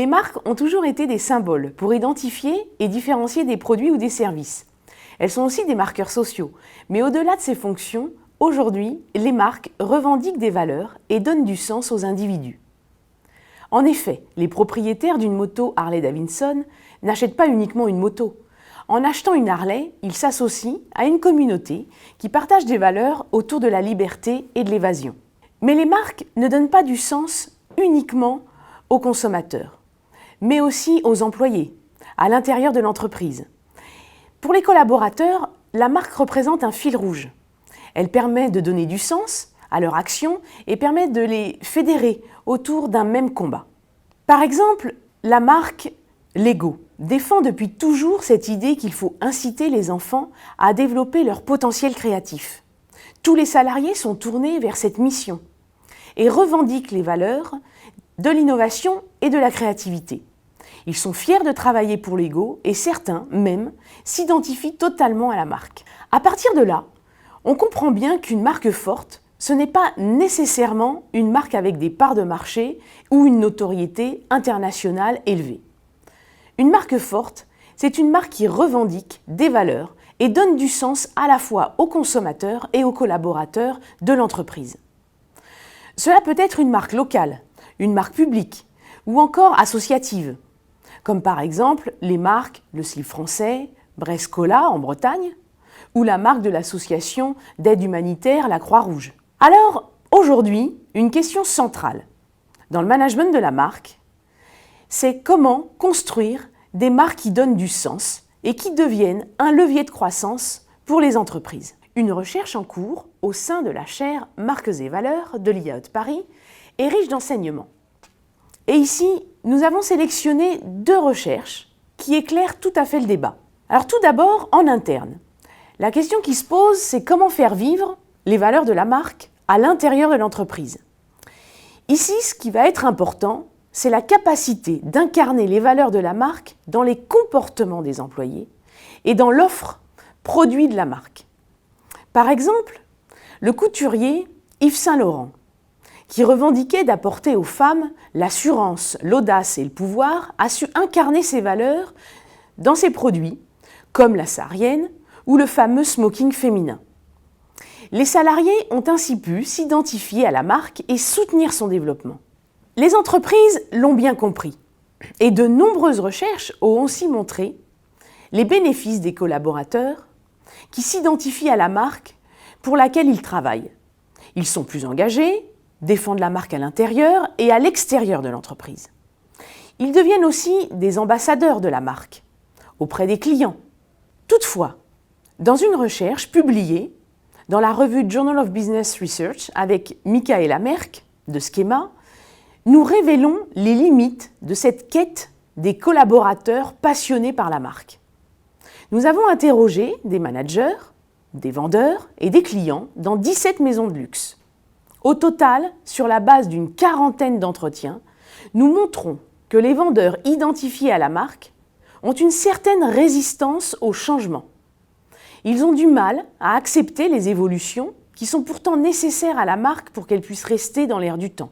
Les marques ont toujours été des symboles pour identifier et différencier des produits ou des services. Elles sont aussi des marqueurs sociaux, mais au-delà de ces fonctions, aujourd'hui, les marques revendiquent des valeurs et donnent du sens aux individus. En effet, les propriétaires d'une moto Harley-Davidson n'achètent pas uniquement une moto. En achetant une Harley, ils s'associent à une communauté qui partage des valeurs autour de la liberté et de l'évasion. Mais les marques ne donnent pas du sens uniquement aux consommateurs, mais aussi aux employés, à l'intérieur de l'entreprise. Pour les collaborateurs, la marque représente un fil rouge. Elle permet de donner du sens à leur action et permet de les fédérer autour d'un même combat. Par exemple, la marque Lego défend depuis toujours cette idée qu'il faut inciter les enfants à développer leur potentiel créatif. Tous les salariés sont tournés vers cette mission et revendiquent les valeurs de l'innovation et de la créativité. Ils sont fiers de travailler pour Lego et certains, même, s'identifient totalement à la marque. À partir de là, on comprend bien qu'une marque forte, ce n'est pas nécessairement une marque avec des parts de marché ou une notoriété internationale élevée. Une marque forte, c'est une marque qui revendique des valeurs et donne du sens à la fois aux consommateurs et aux collaborateurs de l'entreprise. Cela peut être une marque locale, une marque publique ou encore associative, comme par exemple les marques Le Slip Français, Brescola en Bretagne, ou la marque de l'association d'aide humanitaire La Croix-Rouge. Alors, aujourd'hui, une question centrale dans le management de la marque, c'est comment construire des marques qui donnent du sens et qui deviennent un levier de croissance pour les entreprises. Une recherche en cours au sein de la chaire Marques et Valeurs de l'IAE de Paris est riche d'enseignements. Et ici, nous avons sélectionné 2 recherches qui éclairent tout à fait le débat. Alors tout d'abord, en interne. La question qui se pose, c'est comment faire vivre les valeurs de la marque à l'intérieur de l'entreprise. Ici, ce qui va être important, c'est la capacité d'incarner les valeurs de la marque dans les comportements des employés et dans l'offre produit de la marque. Par exemple, le couturier Yves Saint Laurent, qui revendiquait d'apporter aux femmes l'assurance, l'audace et le pouvoir, a su incarner ces valeurs dans ses produits, comme la saharienne ou le fameux smoking féminin. Les salariés ont ainsi pu s'identifier à la marque et soutenir son développement. Les entreprises l'ont bien compris, et de nombreuses recherches ont aussi montré les bénéfices des collaborateurs qui s'identifient à la marque pour laquelle ils travaillent. Ils sont plus engagés, défendent la marque à l'intérieur et à l'extérieur de l'entreprise. Ils deviennent aussi des ambassadeurs de la marque auprès des clients. Toutefois, dans une recherche publiée dans la revue Journal of Business Research avec Michaela Merck de Schema, nous révélons les limites de cette quête des collaborateurs passionnés par la marque. Nous avons interrogé des managers, des vendeurs et des clients dans 17 maisons de luxe. Au total, sur la base d'une 40aine d'entretiens, nous montrons que les vendeurs identifiés à la marque ont une certaine résistance au changement. Ils ont du mal à accepter les évolutions qui sont pourtant nécessaires à la marque pour qu'elle puisse rester dans l'air du temps.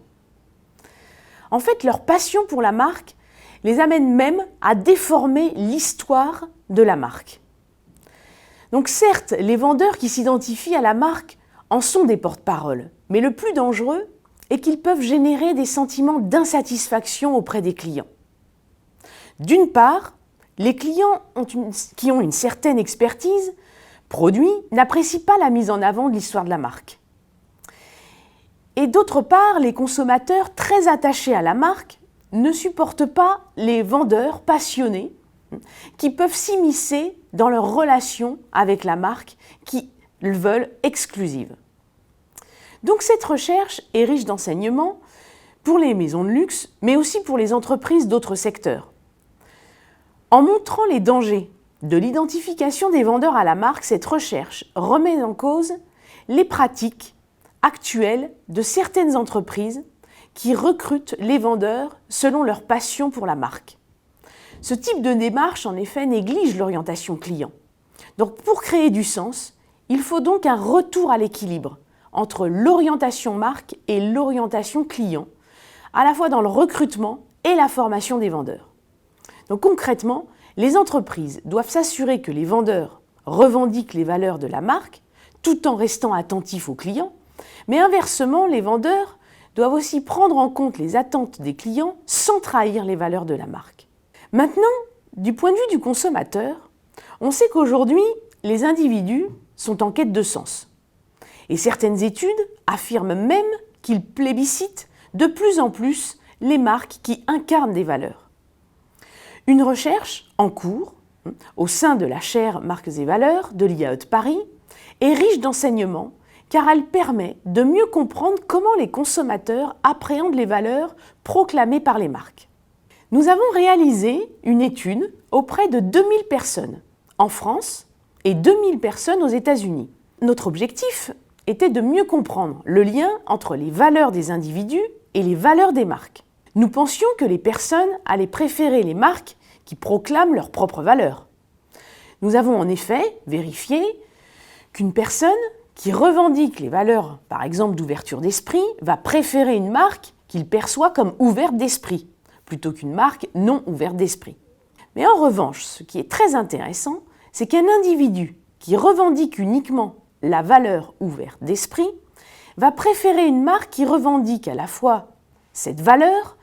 En fait, leur passion pour la marque les amène même à déformer l'histoire de la marque. Donc certes, les vendeurs qui s'identifient à la marque en sont des porte-parole, mais le plus dangereux est qu'ils peuvent générer des sentiments d'insatisfaction auprès des clients. D'une part, les clients qui ont une certaine expertise produit n'apprécient pas la mise en avant de l'histoire de la marque. Et d'autre part, les consommateurs très attachés à la marque ne supportent pas les vendeurs passionnés qui peuvent s'immiscer dans leur relation avec la marque qu'ils veulent exclusive. Donc cette recherche est riche d'enseignements pour les maisons de luxe, mais aussi pour les entreprises d'autres secteurs. En montrant les dangers de l'identification des vendeurs à la marque, cette recherche remet en cause les pratiques actuelles de certaines entreprises qui recrutent les vendeurs selon leur passion pour la marque. Ce type de démarche, en effet, néglige l'orientation client. Donc, pour créer du sens, il faut donc un retour à l'équilibre entre l'orientation marque et l'orientation client, à la fois dans le recrutement et la formation des vendeurs. Donc concrètement, les entreprises doivent s'assurer que les vendeurs revendiquent les valeurs de la marque tout en restant attentifs aux clients, mais inversement, les vendeurs doivent aussi prendre en compte les attentes des clients sans trahir les valeurs de la marque. Maintenant, du point de vue du consommateur, on sait qu'aujourd'hui, les individus sont en quête de sens. Et certaines études affirment même qu'ils plébiscitent de plus en plus les marques qui incarnent des valeurs. Une recherche en cours, au sein de la chaire Marques et Valeurs de l'IAE de Paris, est riche d'enseignements car elle permet de mieux comprendre comment les consommateurs appréhendent les valeurs proclamées par les marques. Nous avons réalisé une étude auprès de 2000 personnes en France et 2000 personnes aux États-Unis. Notre objectif était de mieux comprendre le lien entre les valeurs des individus et les valeurs des marques. Nous pensions que les personnes allaient préférer les marques qui proclament leurs propres valeurs. Nous avons en effet vérifié qu'une personne qui revendique les valeurs, par exemple d'ouverture d'esprit, va préférer une marque qu'il perçoit comme ouverte d'esprit, plutôt qu'une marque non ouverte d'esprit. Mais en revanche, ce qui est très intéressant, c'est qu'un individu qui revendique uniquement la valeur ouverte d'esprit va préférer une marque qui revendique à la fois cette valeur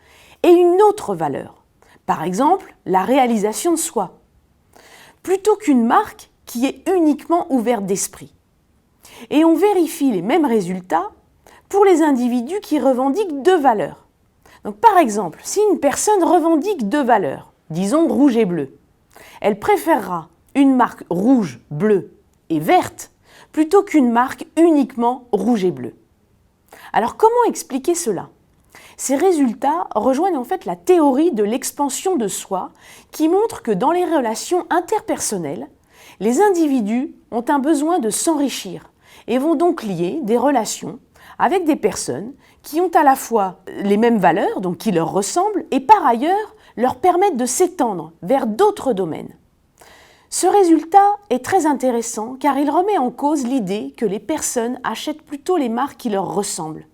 et une autre valeur, par exemple la réalisation de soi, plutôt qu'une marque qui est uniquement ouverte d'esprit. Et on vérifie les mêmes résultats pour les individus qui revendiquent deux valeurs. Donc, par exemple, si une personne revendique deux valeurs, disons rouge et bleu, elle préférera une marque rouge, bleue et verte plutôt qu'une marque uniquement rouge et bleu. Alors comment expliquer cela ? Ces résultats rejoignent en fait la théorie de l'expansion de soi qui montre que dans les relations interpersonnelles, les individus ont un besoin de s'enrichir et vont donc lier des relations avec des personnes qui ont à la fois les mêmes valeurs, donc qui leur ressemblent, et par ailleurs leur permettent de s'étendre vers d'autres domaines. Ce résultat est très intéressant car il remet en cause l'idée que les personnes achètent plutôt les marques qui leur ressemblent.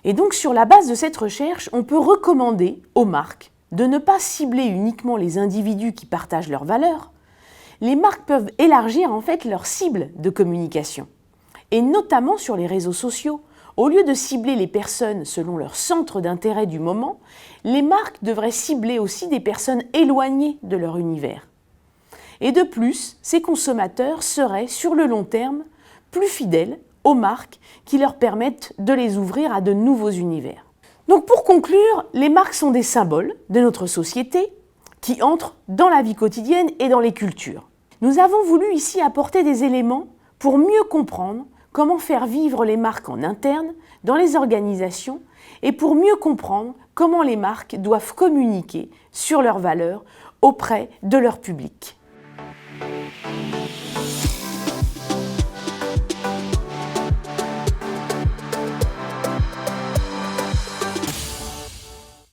Et donc sur la base de cette recherche, on peut recommander aux marques de ne pas cibler uniquement les individus qui partagent leurs valeurs. Les marques peuvent élargir en fait leur cible de communication, et notamment sur les réseaux sociaux. Au lieu de cibler les personnes selon leur centre d'intérêt du moment, les marques devraient cibler aussi des personnes éloignées de leur univers. Et de plus, ces consommateurs seraient, sur le long terme, plus fidèles aux marques qui leur permettent de les ouvrir à de nouveaux univers. Donc pour conclure, les marques sont des symboles de notre société qui entrent dans la vie quotidienne et dans les cultures. Nous avons voulu ici apporter des éléments pour mieux comprendre comment faire vivre les marques en interne, dans les organisations, et pour mieux comprendre comment les marques doivent communiquer sur leurs valeurs auprès de leur public.